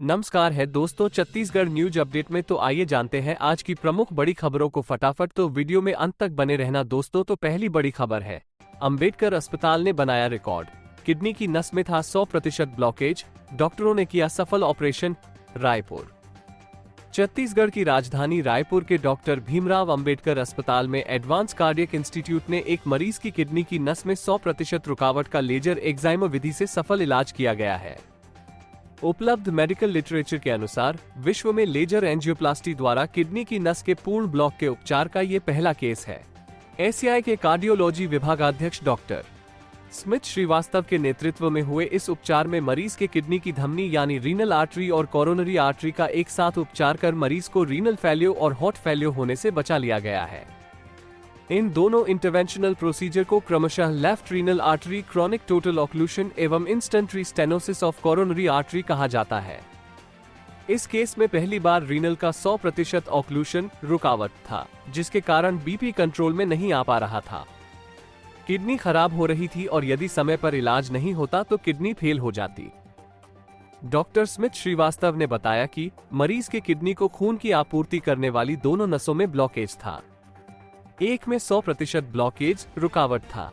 नमस्कार है दोस्तों, छत्तीसगढ़ न्यूज अपडेट में तो आइए जानते हैं आज की प्रमुख बड़ी खबरों को फटाफट। तो वीडियो में अंत तक बने रहना दोस्तों। तो पहली बड़ी खबर है, अंबेडकर अस्पताल ने बनाया रिकॉर्ड, किडनी की नस में था 100% ब्लॉकेज, डॉक्टरों ने किया सफल ऑपरेशन। रायपुर। छत्तीसगढ़ की राजधानी रायपुर के डॉक्टर भीमराव अंबेडकर अस्पताल में एडवांस कार्डियक इंस्टीट्यूट ने एक मरीज की किडनी की नस में 100% रुकावट का लेजर एक्साइमो विधि से सफल इलाज किया गया है। उपलब्ध मेडिकल लिटरेचर के अनुसार विश्व में लेजर एंजियोप्लास्टी द्वारा किडनी की नस के पूर्ण ब्लॉक के उपचार का ये पहला केस है। एसीआई के कार्डियोलॉजी विभागाध्यक्ष डॉक्टर स्मिथ श्रीवास्तव के नेतृत्व में हुए इस उपचार में मरीज के किडनी की धमनी यानी रीनल आर्टरी और कोरोनरी आर्टरी का एक साथ उपचार कर मरीज को रीनल फेल्योर और हार्ट फेल्योर होने से बचा लिया गया है। इन दोनों इंटरवेंशनल प्रोसीजर को क्रमशः left renal artery chronic total occlusion एवं instant stenosis of coronary artery कहा जाता है। इस केस में पहली बार रीनल का 100% ऑक्लूशन रुकावट था, जिसके कारण बीपी कंट्रोल में नहीं आ पा रहा था। किडनी खराब हो रही थी और यदि समय पर इलाज नहीं होता तो किडनी फेल हो जाती। डॉक्टर स्मिथ श्रीवास्तव ने बताया कि मरीज के किडनी को खून की आपूर्ति करने वाली दोनों नसों में ब्लॉकेज था। एक में 100% ब्लॉकेज रुकावट था,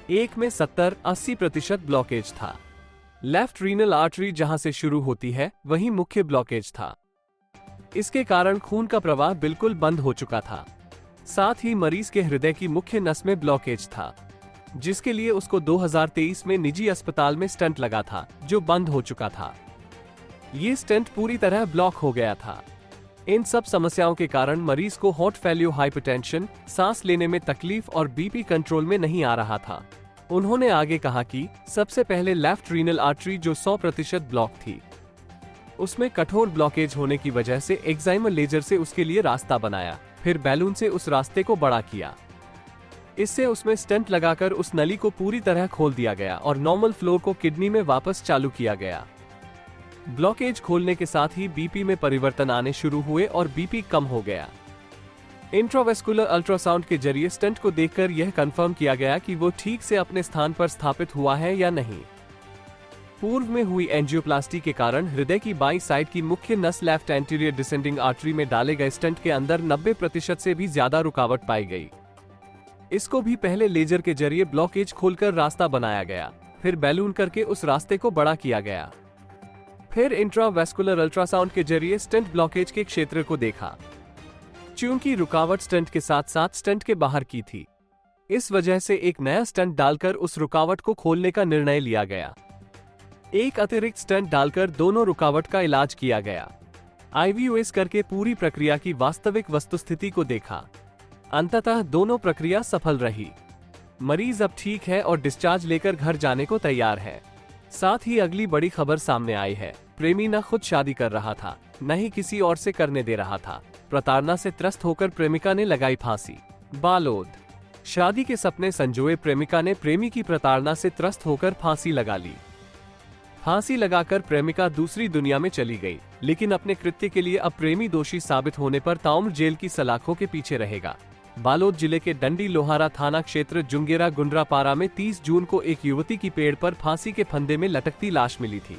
एक में 70-80% ब्लॉकेज था। लेफ्ट रीनल आर्टरी जहां से शुरू होती है वहीं मुख्य ब्लॉकेज था। इसके कारण खून का प्रवाह बिल्कुल बंद हो चुका था। साथ ही मरीज के हृदय की मुख्य नस में ब्लॉकेज था, जिसके लिए उसको 2023 में निजी अस्पताल में स्टंट लगा था, जो बंद हो चुका था। ये स्टंट पूरी तरह ब्लॉक हो गया था। इन सब समस्याओं के कारण मरीज को हार्ट फेल्योर, हाइपरटेंशन, सांस लेने में तकलीफ और बीपी कंट्रोल में नहीं आ रहा था। उन्होंने आगे कहा कि सबसे पहले लेफ्ट रीनल आर्टरी जो 100% ब्लॉक थी, उसमें कठोर ब्लॉकेज होने की वजह से एक्साइमो लेजर से उसके लिए रास्ता बनाया, फिर बैलून से उस रास्ते को बड़ा किया। इससे उसमें स्टेंट लगाकर उस नली को पूरी तरह खोल दिया गया और नॉर्मल फ्लो को किडनी में वापस चालू किया गया। ब्लॉकेज खोलने के साथ ही बीपी में परिवर्तन आने शुरू हुए और बीपी कम हो गया। इंट्रावेस्कुलर अल्ट्रासाउंड के जरिए स्टेंट को देखकर यह कंफर्म किया गया कि वो ठीक से अपने स्थान पर स्थापित हुआ है या नहीं। पूर्व में हुई एंजियोप्लास्टी के कारण हृदय की बाईं साइड की मुख्य नस लेफ्ट एंटीरियर डिसेंडिंग आर्टरी में डाले गए स्टेंट के अंदर 90% से भी ज्यादा रुकावट पाई गई। इसको भी पहले लेजर के जरिए ब्लॉकेज खोलकर रास्ता बनाया गया, फिर बैलून करके उस रास्ते को बड़ा किया गया। फिर इंट्रावेस्कुलर अल्ट्रासाउंड के जरिए स्टेंट ब्लॉकेज के क्षेत्र को देखा। चूंकि रुकावट स्टेंट के साथ साथ स्टेंट के बाहर की थी, इस वजह से एक नया स्टेंट डालकर उस रुकावट को खोलने का निर्णय लिया गया। एक अतिरिक्त स्टेंट डालकर दोनों रुकावट का इलाज किया गया। आईवीयूएस करके पूरी प्रक्रिया की वास्तविक वस्तुस्थिति को देखा। अंततः दोनों प्रक्रिया सफल रही। मरीज अब ठीक है और डिस्चार्ज लेकर घर जाने को तैयार है। साथ ही अगली बड़ी खबर सामने आई है, प्रेमी न खुद शादी कर रहा था, न ही किसी और से करने दे रहा था। प्रताड़ना से त्रस्त होकर प्रेमिका ने लगाई फांसी। बालोद। शादी के सपने संजोए प्रेमिका ने प्रेमी की प्रताड़ना से त्रस्त होकर फांसी लगा ली। फांसी लगाकर प्रेमिका दूसरी दुनिया में चली गई, लेकिन अपने कृत्य के लिए अब प्रेमी दोषी साबित होने पर ताउम्र जेल की सलाखों के पीछे रहेगा। बालोद जिले के डंडी लोहारा थाना क्षेत्र जुंगेरा गुंडरापारा में 30 जून को एक युवती की पेड़ पर फांसी के फंदे में लटकती लाश मिली थी।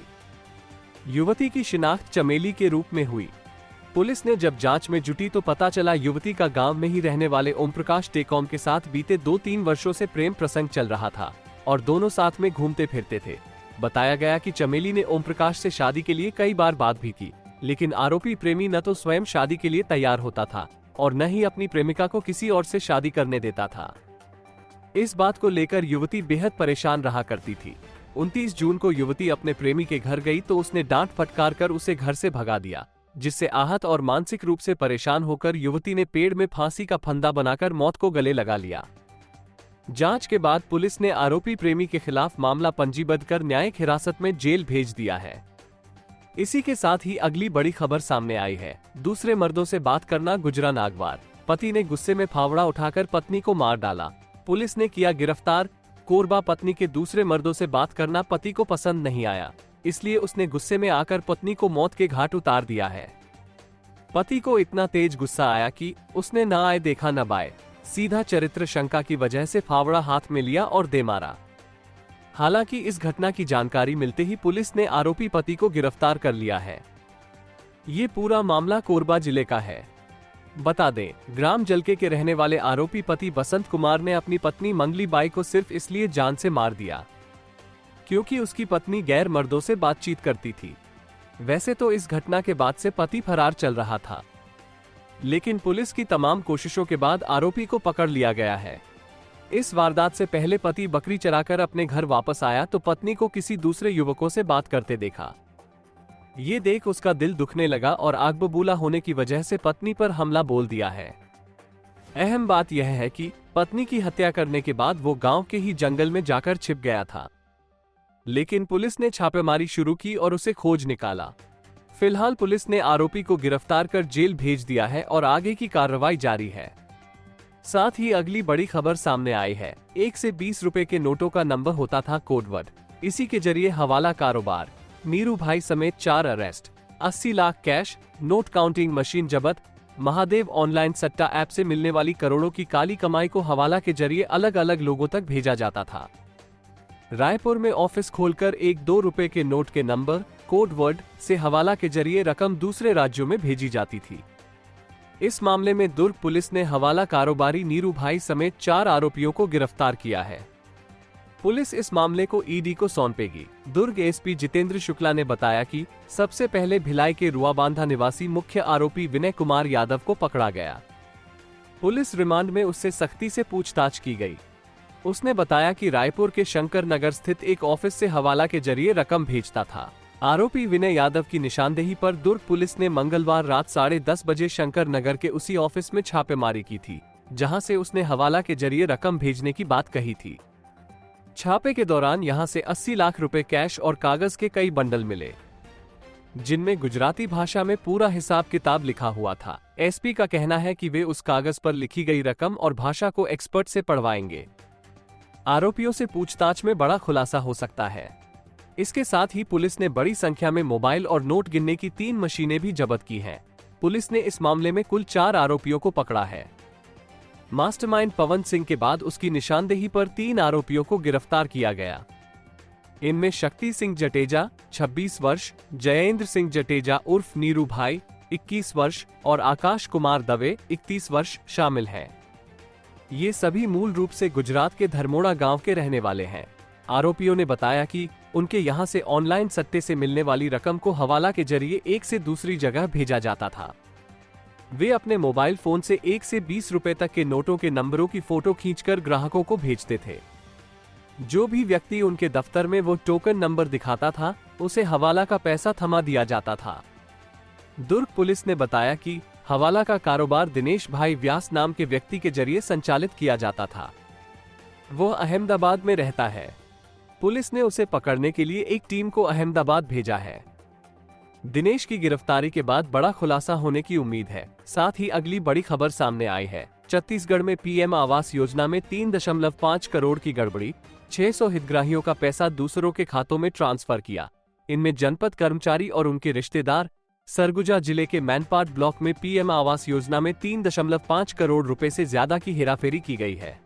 युवती की शिनाख्त चमेली के रूप में हुई। पुलिस ने जब जांच में जुटी तो पता चला युवती का गांव में ही रहने वाले ओम प्रकाश टेकॉम के साथ बीते 2-3 वर्षों से प्रेम प्रसंग चल रहा था और दोनों साथ में घूमते फिरते थे। बताया गया कि चमेली ने ओम प्रकाश से शादी के लिए कई बार बात भी की, लेकिन आरोपी प्रेमी न तो स्वयं शादी के लिए तैयार होता था और न ही अपनी प्रेमिका को किसी और से शादी करने देता था। इस बात को लेकर युवती बेहद परेशान रहा करती थी। 29 जून को युवती अपने प्रेमी के घर गई तो उसने डांट फटकार कर उसे घर से भगा दिया, जिससे आहत और मानसिक रूप से परेशान होकर युवती ने पेड़ में फांसी का फंदा बनाकर मौत को गले लगा लिया। जांच के बाद पुलिस ने आरोपी प्रेमी के खिलाफ मामला पंजीबद्ध कर न्यायिक हिरासत में जेल भेज दिया है। इसी के साथ ही अगली बड़ी खबर सामने आई है, दूसरे मर्दों से बात करना गुजरा नागवार। पति ने गुस्से में फावड़ा उठाकर पत्नी को मार डाला, पुलिस ने किया गिरफ्तार। कोरबा। पत्नी के दूसरे मर्दों से बात करना पति को पसंद नहीं आया, इसलिए उसने गुस्से में आकर पत्नी को मौत के घाट उतार दिया है। पति को इतना तेज गुस्सा आया कि उसने न आए देखा न बाए, सीधा चरित्र शंका की वजह से फावड़ा हाथ में लिया और दे मारा। हालांकि इस घटना की जानकारी मिलते ही पुलिस ने आरोपी पति को गिरफ्तार कर लिया है। ये पूरा मामला कोरबा जिले का है। बता दें, ग्राम जलके के रहने वाले आरोपी पति बसंत कुमार ने अपनी पत्नी मंगली बाई को सिर्फ इसलिए जान से मार दिया क्योंकि उसकी पत्नी गैर मर्दों से बातचीत करती थी। वैसे तो इस घटना के बाद से पति फरार चल रहा था, लेकिन पुलिस की तमाम कोशिशों के बाद आरोपी को पकड़ लिया गया है। इस वारदात से पहले पति बकरी चराकर अपने घर वापस आया तो पत्नी को किसी दूसरे युवकों से बात करते देखा। ये देख उसका दिल दुखने लगा और आग बबूला होने की वजह से पत्नी पर हमला बोल दिया है। अहम बात यह है कि पत्नी की हत्या करने के बाद वो गांव के ही जंगल में जाकर छिप गया था, लेकिन पुलिस ने छापेमारी शुरू की और उसे खोज निकाला। फिलहाल पुलिस ने आरोपी को गिरफ्तार कर जेल भेज दिया है और आगे की कार्रवाई जारी है। साथ ही अगली बड़ी खबर सामने आई है। 1 से 20 रुपए के नोटों का नंबर होता था कोडवर्ड, इसी के जरिए हवाला कारोबार। नीरू भाई समेत 4 arrest, 80 lakh cash, note counting machine जब्त। महादेव ऑनलाइन सट्टा ऐप से मिलने वाली करोड़ों की काली कमाई को हवाला के जरिए अलग अलग लोगों तक भेजा जाता था। रायपुर में ऑफिस खोलकर 1-2 रुपए के नोट के नंबर कोडवर्ड से हवाला के जरिए रकम दूसरे राज्यों में भेजी जाती थी। इस मामले में दुर्ग पुलिस ने हवाला कारोबारी नीरू भाई समेत 4 आरोपियों को गिरफ्तार किया है। पुलिस इस मामले को ईडी को सौंपेगी। दुर्ग एसपी जितेंद्र शुक्ला ने बताया कि सबसे पहले भिलाई के रुआबांधा निवासी मुख्य आरोपी विनय कुमार यादव को पकड़ा गया। पुलिस रिमांड में उससे सख्ती से पूछताछ की गई। उसने बताया कि रायपुर के शंकर नगर स्थित एक ऑफिस से हवाला के जरिए रकम भेजता था। आरोपी विनय यादव की निशानदेही पर दुर्ग पुलिस ने मंगलवार रात 10:30 बजे शंकर नगर के उसी ऑफिस में छापेमारी की थी, जहां से उसने हवाला के जरिए रकम भेजने की बात कही थी। छापे के दौरान यहां से 80 लाख रुपए कैश और कागज के कई बंडल मिले, जिनमें गुजराती भाषा में पूरा हिसाब किताब लिखा हुआ था। एसपी का कहना है कि वे उस कागज पर लिखी गई रकम और भाषा को एक्सपर्ट से पढ़वाएंगे। आरोपियों से पूछताछ में बड़ा खुलासा हो सकता है। इसके साथ ही पुलिस ने बड़ी संख्या में मोबाइल और नोट गिनने की 3 मशीनें भी जब्त की हैं। पुलिस ने इस मामले में कुल 4 आरोपियों को पकड़ा है। मास्टरमाइंड पवन सिंह के बाद उसकी निशानदेही पर 3 आरोपियों को गिरफ्तार किया गया। इनमें शक्ति सिंह जटेजा 26 वर्ष, जयेंद्र सिंह जटेजा उर्फ नीरू भाई 21 वर्ष और आकाश कुमार दवे 31 वर्ष शामिल हैं। ये सभी मूल रूप से गुजरात के धर्मोड़ा गांव के रहने वाले हैं। आरोपियों ने बताया कि उनके यहां से ऑनलाइन सट्टे से मिलने वाली रकम को हवाला के जरिए एक से दूसरी जगह भेजा जाता था। वे अपने मोबाइल फोन से 1 से 20 रुपए तक के नोटों के नंबरों की फोटो खींचकर ग्राहकों को भेजते थे। जो भी व्यक्ति उनके दफ्तर में वो टोकन नंबर दिखाता था, उसे हवाला का पैसा थमा दिया जाता था। दुर्ग पुलिस ने बताया कि हवाला का कारोबार दिनेश भाई व्यास नाम के व्यक्ति के जरिए संचालित किया जाता था। वो अहमदाबाद में रहता है। पुलिस ने उसे पकड़ने के लिए एक टीम को अहमदाबाद भेजा है। दिनेश की गिरफ्तारी के बाद बड़ा खुलासा होने की उम्मीद है। साथ ही अगली बड़ी खबर सामने आई है। छत्तीसगढ़ में पीएम आवास योजना में 3.5 करोड़ की गड़बड़ी, 600 हितग्राहियों का पैसा दूसरों के खातों में ट्रांसफर किया। इनमें जनपद कर्मचारी और उनके रिश्तेदार। सरगुजा जिले के मैनपाट ब्लॉक में पीएम आवास योजना में 3.5 करोड़ रुपए से ज्यादा की हेराफेरी की गई है।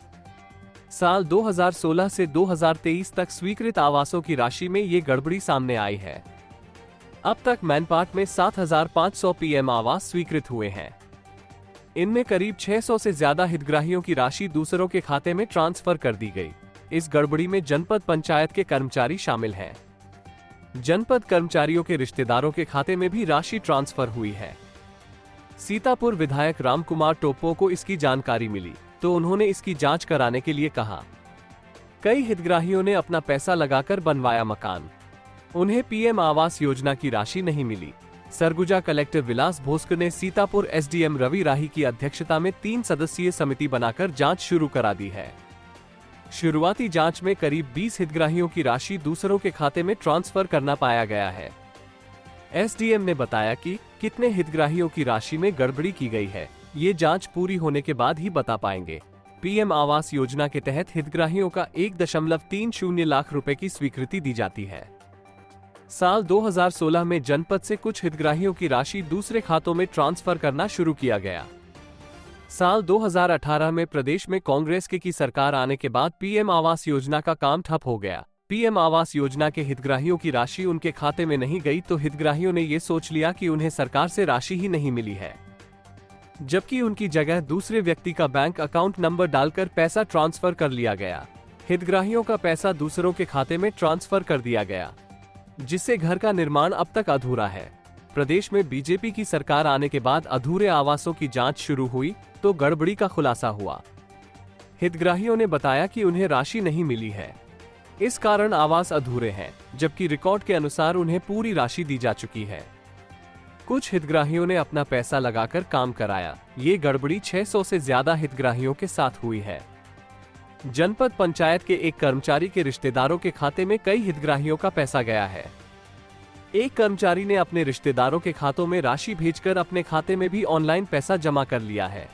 साल 2016 से 2023 तक स्वीकृत आवासों की राशि में ये गड़बड़ी सामने आई है। अब तक मैनपाट में 7,500 पीएम आवास स्वीकृत हुए हैं। इनमें करीब 600 से ज्यादा हितग्राहियों की राशि दूसरों के खाते में ट्रांसफर कर दी गई। इस गड़बड़ी में जनपद पंचायत के कर्मचारी शामिल हैं। जनपद कर्मचारियों के रिश्तेदारों के खाते में भी राशि ट्रांसफर हुई है। सीतापुर विधायक रामकुमार टोप्पो को इसकी जानकारी मिली तो उन्होंने इसकी जांच कराने के लिए कहा। कई हितग्राहियों ने अपना पैसा लगाकर बनवाया मकान, उन्हें पीएम आवास योजना की राशि नहीं मिली। सरगुजा कलेक्टर विलास भोसकर ने सीतापुर एसडीएम रवि राही की अध्यक्षता में 3 सदस्यीय समिति बनाकर जांच शुरू करा दी है। शुरुआती जांच में करीब 20 हितग्राहियों की राशि दूसरों के खाते में ट्रांसफर करना पाया गया है। एसडीएम ने बताया कि कितने हितग्राहियों की राशि में गड़बड़ी की गई है, ये जांच पूरी होने के बाद ही बता पाएंगे। पीएम आवास योजना के तहत हितग्राहियों का 1.30 लाख रुपए की स्वीकृति दी जाती है। साल 2016 में जनपद से कुछ हितग्राहियों की राशि दूसरे खातों में ट्रांसफर करना शुरू किया गया। साल 2018 में प्रदेश में कांग्रेस की सरकार आने के बाद पीएम आवास योजना का काम ठप हो गया। पीएम आवास योजना के हितग्राहियों की राशि उनके खाते में नहीं गई तो हितग्राहियों ने ये सोच लिया कि उन्हें सरकार से राशि ही नहीं मिली है, जबकि उनकी जगह दूसरे व्यक्ति का बैंक अकाउंट नंबर डालकर पैसा ट्रांसफर कर लिया गया। हितग्राहियों का पैसा दूसरों के खाते में ट्रांसफर कर दिया गया, जिससे घर का निर्माण अब तक अधूरा है। प्रदेश में बीजेपी की सरकार आने के बाद अधूरे आवासों की जांच शुरू हुई तो गड़बड़ी का खुलासा हुआ। हितग्राहियों ने बताया कि उन्हें राशि नहीं मिली है, इस कारण आवास अधूरे हैं, जबकि रिकॉर्ड के अनुसार उन्हें पूरी राशि दी जा चुकी है। कुछ हितग्राहियों ने अपना पैसा लगाकर काम कराया। ये गड़बड़ी 600 से ज्यादा हितग्राहियों के साथ हुई है। जनपद पंचायत के एक कर्मचारी के रिश्तेदारों के खाते में कई हितग्राहियों का पैसा गया है। एक कर्मचारी ने अपने रिश्तेदारों के खातों में राशि भेजकर अपने खाते में भी ऑनलाइन पैसा जमा कर लिया है।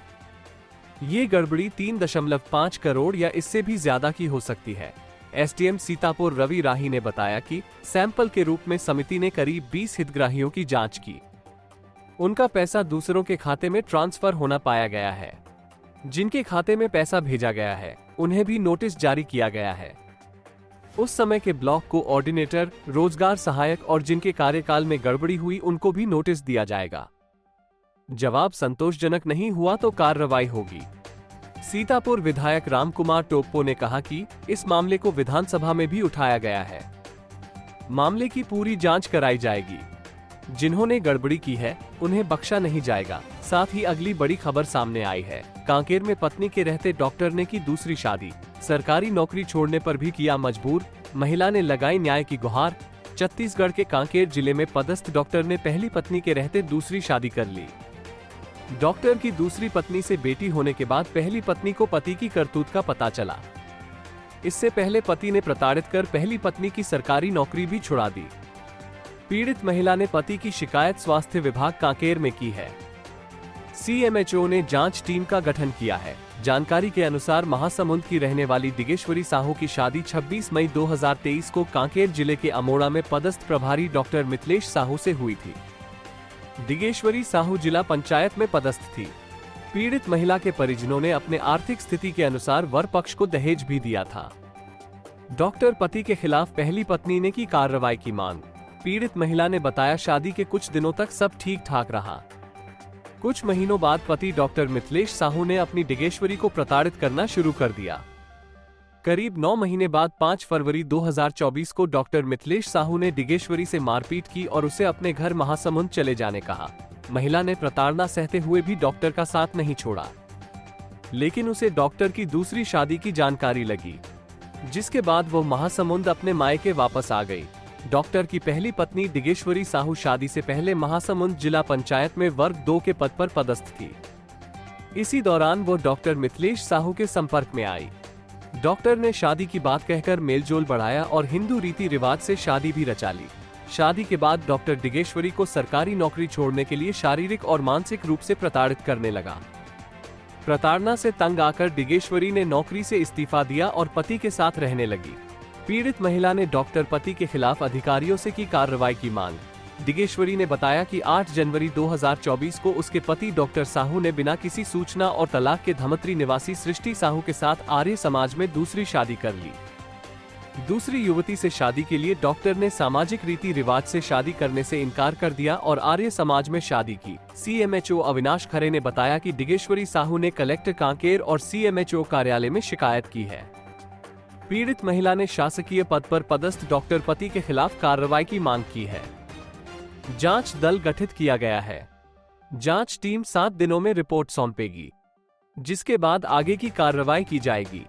ये गड़बड़ी 3.5 करोड़ या इससे भी ज्यादा की हो सकती है। एसडीएम सीतापुर रवि राही ने बताया कि सैंपल के रूप में समिति ने करीब 20 हितग्राहियों की जांच की। उनका पैसा दूसरों के खाते में ट्रांसफर होना पाया गया है। जिनके खाते में पैसा भेजा गया है उन्हें भी नोटिस जारी किया गया है। उस समय के ब्लॉक कोऑर्डिनेटर, रोजगार सहायक और जिनके कार्यकाल में गड़बड़ी हुई उनको भी नोटिस दिया जाएगा। जवाब संतोषजनक नहीं हुआ तो कार्रवाई होगी। सीतापुर विधायक रामकुमार टोप्पो ने कहा कि इस मामले को विधानसभा में भी उठाया गया है। मामले की पूरी जांच कराई जाएगी। जिन्होंने गड़बड़ी की है उन्हें बख्शा नहीं जाएगा। साथ ही अगली बड़ी खबर सामने आई है। कांकेर में पत्नी के रहते डॉक्टर ने की दूसरी शादी, सरकारी नौकरी छोड़ने पर भी किया मजबूर। महिला ने लगाई न्याय की गुहार। छत्तीसगढ़ के कांकेर जिले में पदस्थ डॉक्टर ने पहली पत्नी के रहते दूसरी शादी कर ली। डॉक्टर की दूसरी पत्नी से बेटी होने के बाद पहली पत्नी को पति की करतूत का पता चला। इससे पहले पति ने प्रताड़ित कर पहली पत्नी की सरकारी नौकरी भी छुड़ा दी। पीड़ित महिला ने पति की शिकायत स्वास्थ्य विभाग कांकेर में की है। सीएमएचओ ने जांच टीम का गठन किया है। जानकारी के अनुसार महासमुंद की रहने वाली दिगेश्वरी साहू की शादी 26 मई 2023 को कांकेर जिले के अमोड़ा में पदस्थ प्रभारी डॉक्टर मिथिलेश साहू से हुई थी। दिगेश्वरी साहू जिला पंचायत में पदस्थ थी। पीड़ित महिला के परिजनों ने अपने आर्थिक स्थिति के अनुसार वर पक्ष को दहेज भी दिया था। डॉक्टर पति के खिलाफ पहली पत्नी ने की कार्रवाई की मांग। पीड़ित महिला ने बताया शादी के कुछ दिनों तक सब ठीक ठाक रहा। कुछ महीनों बाद पति डॉक्टर मिथिलेश साहू ने अपनी दिगेश्वरी को प्रताड़ित करना शुरू कर दिया। करीब 9 महीने बाद 5 फरवरी 2024 को डॉक्टर मिथिलेश साहू ने दिगेश्वरी से मारपीट की और उसे अपने घर महासमुंद चले जाने कहा। महिला ने प्रताड़ना सहते हुए भी डॉक्टर का साथ नहीं छोड़ा, लेकिन उसे डॉक्टर की दूसरी शादी की जानकारी लगी, जिसके बाद वो महासमुंद अपने मायके वापस आ गई। डॉक्टर की पहली पत्नी दिगेश्वरी साहू शादी से पहले महासमुंद जिला पंचायत में वर्ग 2 के पद पर पदस्थ थी। इसी दौरान वो डॉक्टर मिथिलेश साहू के संपर्क में आई। डॉक्टर ने शादी की बात कहकर मेलजोल बढ़ाया और हिंदू रीति रिवाज से शादी भी रचा ली। शादी के बाद डॉक्टर दिगेश्वरी को सरकारी नौकरी छोड़ने के लिए शारीरिक और मानसिक रूप से प्रताड़ित करने लगा। प्रताड़ना से तंग आकर दिगेश्वरी ने नौकरी से इस्तीफा दिया और पति के साथ रहने लगी। पीड़ित महिला ने डॉक्टर पति के खिलाफ अधिकारियों से की कार्रवाई की मांग। दिगेश्वरी ने बताया कि 8 जनवरी 2024 को उसके पति डॉक्टर साहू ने बिना किसी सूचना और तलाक के धमत्री निवासी सृष्टि साहू के साथ आर्य समाज में दूसरी शादी कर ली। दूसरी युवती से शादी के लिए डॉक्टर ने सामाजिक रीति रिवाज से शादी करने से इनकार कर दिया और आर्य समाज में शादी की। सीएमएचओ अविनाश खरे ने बताया कि दिगेश्वरी साहू ने कलेक्टर कांकेर और सीएमएचओ कार्यालय में शिकायत की है। पीड़ित महिला ने शासकीय पद पर पदस्थ डॉक्टर पति के खिलाफ कार्रवाई की मांग की है। जांच दल गठित किया गया है। जांच टीम 7 दिनों में रिपोर्ट सौंपेगी, जिसके बाद आगे की कार्रवाई की जाएगी।